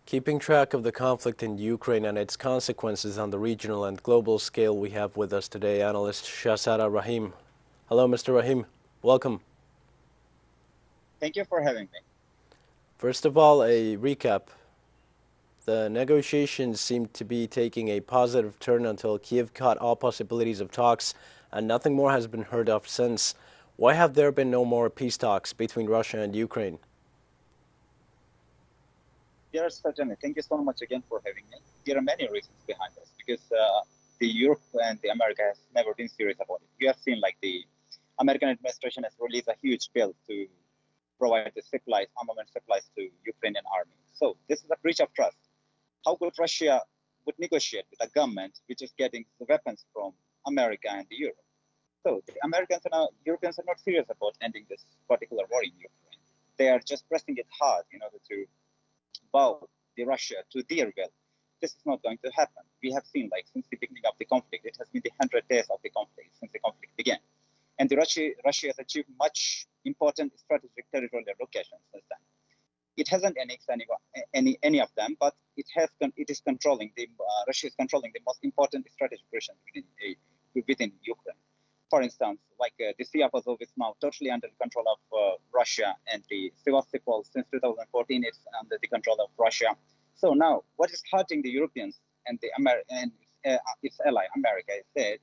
Keeping track of the conflict in Ukraine and its consequences on the regional and global scale, we have with us today analyst Shahzada Rahim. Hello, Mr. Rahim. Welcome. Thank you for having me. First of all, a recap. The negotiations seem to be taking a positive turn until Kyiv cut all possibilities of talks, and nothing more has been heard of since. Why have there been no more peace talks between Russia and Ukraine? There are certainly. Thank you so much again for having me. There are many reasons behind this because the Europe and the America has never been serious about it. We have seen like the American administration has released a huge bill to provide the supplies, armament supplies to Ukrainian army. So this is a breach of trust. How could Russia would negotiate with a government which is getting the weapons from America and Europe? So the Americans and Europeans are not serious about ending this particular war in Ukraine. They are just pressing it hard in order to bow the Russia to their will. This is not going to happen. We have seen like since the beginning of the conflict, it has been the 100 days of the conflict since the conflict began. And Russia has achieved much important strategic territorial locations since then. It hasn't annexed any of them, but it is controlling Russia is controlling the most important strategic regions within Ukraine. For instance, like the Sea of Azov is now totally under the control of Russia, and the Sevastopol since 2014 is under the control of Russia. So now, what is hurting the Europeans and its ally America is that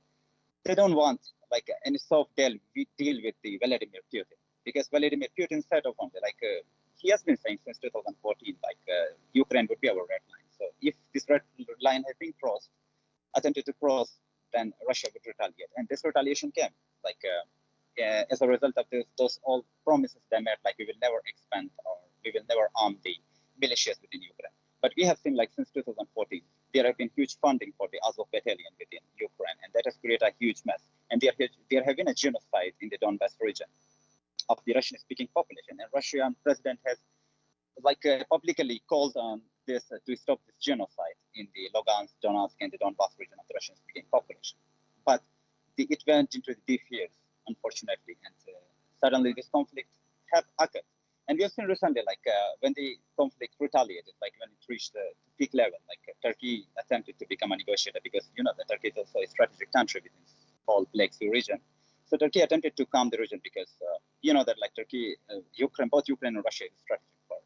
they don't want like any soft deal with the Vladimir Putin, because Vladimir Putin said openly he has been saying since 2014 Ukraine would be our red line. So if this red line has been crossed, attempted to cross, then Russia would retaliate. And this retaliation came as a result of those all promises they made, like we will never expand or we will never arm the militias within Ukraine. But we have seen like since 2014, there have been huge funding for the Azov battalion within Ukraine, and that has created a huge mess. And there have been a genocide in the Donbass region of the Russian-speaking population. And Russian president has publicly called on this to stop this genocide in the Lugansk, Donetsk, and the Donbass region of the Russian-speaking population. But it went into the deep years, unfortunately, and suddenly this conflict have occurred. And we have seen recently, when the conflict retaliated, like when it reached the peak level, Turkey attempted to become a negotiator because that Turkey is also a strategic country within the whole Black Sea region. So Turkey attempted to calm the region because Turkey, both Ukraine and Russia is strategic for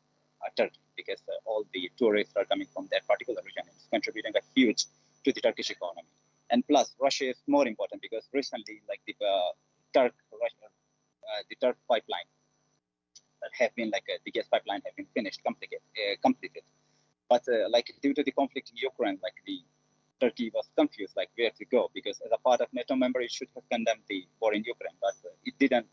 Turkey because all the tourists are coming from that particular region. It's contributing a huge to the Turkish economy. And plus, Russia is more important because recently, the Turk pipeline that have been the gas pipeline have been completed. But due to the conflict in Ukraine, Turkey was confused where to go, because as a part of NATO member, it should have condemned the war in Ukraine, but it didn't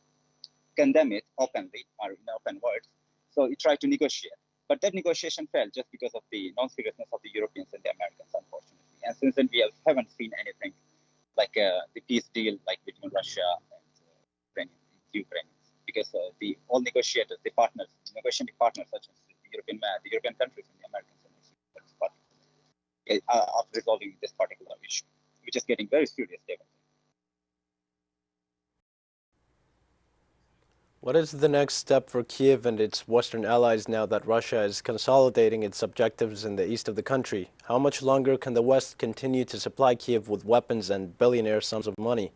condemn it openly or in open words. So it tried to negotiate, but that negotiation failed just because of the non-seriousness of the Europeans and the Americans, unfortunately. And since then, we haven't seen anything like the peace deal between Russia and Ukraine, because all negotiators, negotiating partners such as the European countries and the Americans of resolving this particular issue, which is getting very serious day by day. What is the next step for Kyiv and its Western allies now that Russia is consolidating its objectives in the east of the country? How much longer can the West continue to supply Kyiv with weapons and billionaire sums of money?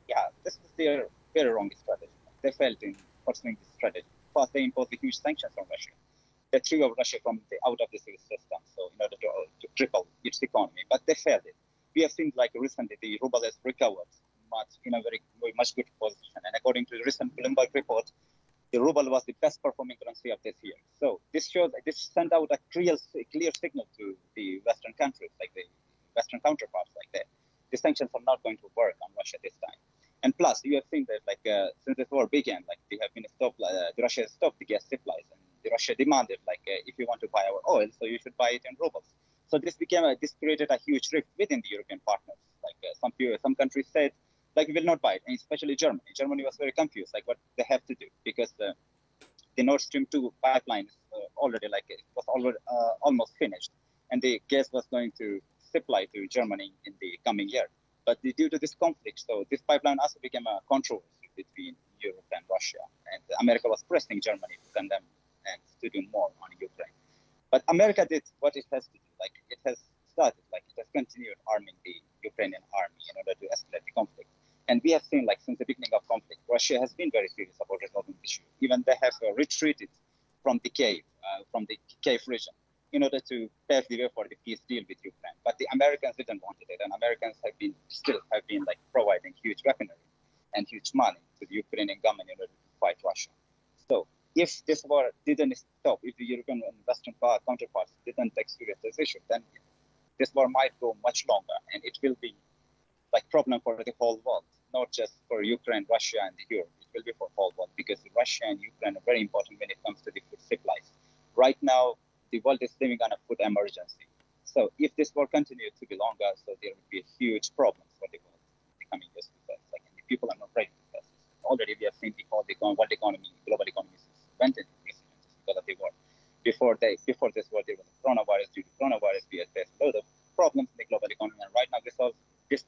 Yeah, this is their very wrong strategy. They failed in pursuing this strategy. First, they imposed the huge sanctions on Russia. They threw Russia out of the Soviet system, so in order to cripple its economy, but they failed it. We have seen recently the ruble has recovered in a very much good position, and according to the recent Bloomberg report, the ruble was the best performing currency of this year. So this sent out a clear signal to the Western countries, the Western counterparts, the sanctions are not going to work on Russia this time. And plus, you have seen that since this war began, they have been stopped. The Russia has stopped the gas supplies, and the Russia demanded if you want to buy our oil, so you should buy it in rubles. So this created a huge rift within the European partners. Some countries said we will not buy it, and especially Germany. Germany was very confused what they have to do, because the Nord Stream 2 pipeline is already almost finished, and the gas was going to supply to Germany in the coming year. But due to this conflict, so this pipeline also became a controversy between Europe and Russia, and America was pressing Germany to condemn and to do more on Ukraine. But America did what it has to do. Like it has started, like it has continued arming the Ukrainian army in order to escalate the conflict. And we have seen, like since the beginning of conflict, Russia has been very serious about resolving the issue. Even they have retreated from the Kyiv region in order to pave the way for the peace deal with Ukraine. But the Americans didn't want it, and Americans still have been like providing huge weaponry and huge money to the Ukrainian government in order to fight Russia. So if this war didn't stop, if the European and Western counterparts didn't take serious this issue, then this war might go much longer, and it will be like problem for the whole world, not just for Ukraine, Russia, and Europe. It will be for the whole world because Russia and Ukraine are very important when it comes to the food supplies. Right now, the world is living on a food emergency. So if this war continues to be longer, so there will be a huge problems for the world in the coming years to face. Like, and the people are not ready to face this. Already we have seen the whole world economy, global economy went into resilience because of the war. Before this war, there was a coronavirus. Due to coronavirus, we had faced a lot of problems in the global economy. And right now, this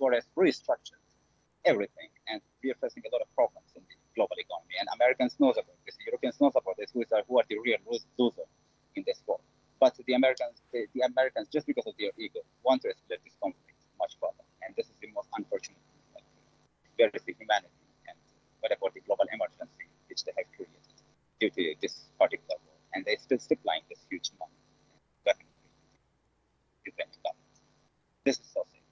war has restructured everything, and we are facing a lot of problems in the global economy. And Americans knows about this, the Europeans knows about this, who are the real loser in this war. But the Americans, just because of their ego, want to escalate this conflict much further. And this is the most unfortunate thing. Like, where is the humanity? And what about the global emergency which they have created due to this particular war? And they're still supplying this huge money and weaponry to the Ukrainian government. This is so sad.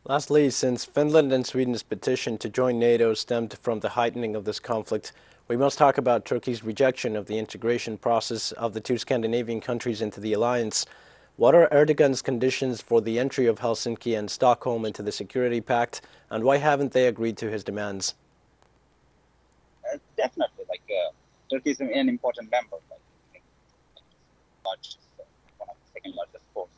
Lastly, since Finland and Sweden's petition to join NATO stemmed from the heightening of this conflict, we must talk about Turkey's rejection of the integration process of the two Scandinavian countries into the alliance. What are Erdogan's conditions for the entry of Helsinki and Stockholm into the Security Pact, and why haven't they agreed to his demands? Definitely, Turkey is an important member, largest, one of the second largest force.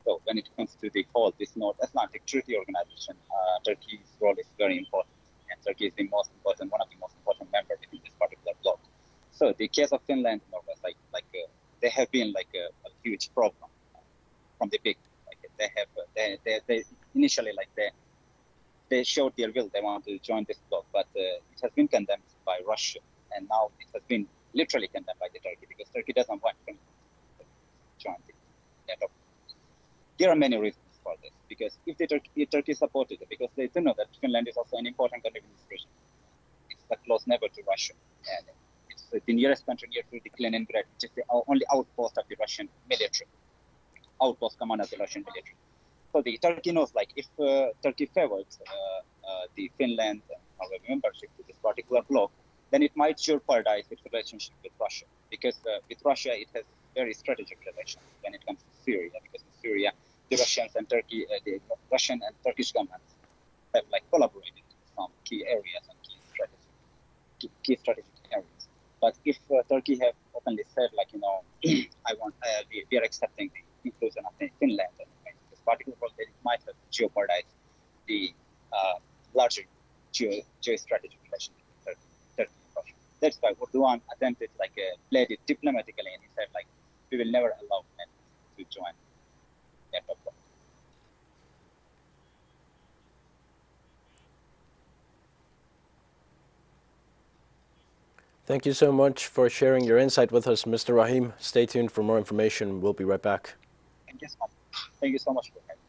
So when it comes to the whole this North Atlantic Treaty Organization, Turkey's role is very important, and Turkey is one of the most important members in this particular bloc. So the case of Finland and Norway, they have been a huge problem from the beginning. They initially they showed their will, they want to join this bloc, but it has been condemned by Russia, and now it has been literally condemned by the Turkey because Turkey doesn't want Finland to join the NATO. There are many reasons for this, because if Turkey supported it, because they do know that Finland is also an important country in this region. It's a close neighbor to Russia, and it's the nearest country near to the Kaliningrad, which is the only outpost of the Russian military, outpost command of the Russian military. So the Turkey knows, if Turkey favors the Finland and Norway membership to this particular bloc, then it might jeopardize its relationship with Russia, because with Russia it has very strategic relations when it comes to Syria, because in Syria the Russian and Turkish governments have collaborated in some key areas and key strategic areas. But if Turkey have openly said we are accepting the inclusion of Finland and this particular role, then it might have jeopardized the larger geostrategic relationship between Turkey and Russia. That's why Erdogan attempted played it diplomatically, and he said we will never allow them to join NATO. Thank you so much for sharing your insight with us, Mr. Rahim. Stay tuned for more information. We'll be right back. Thank you so much for having me.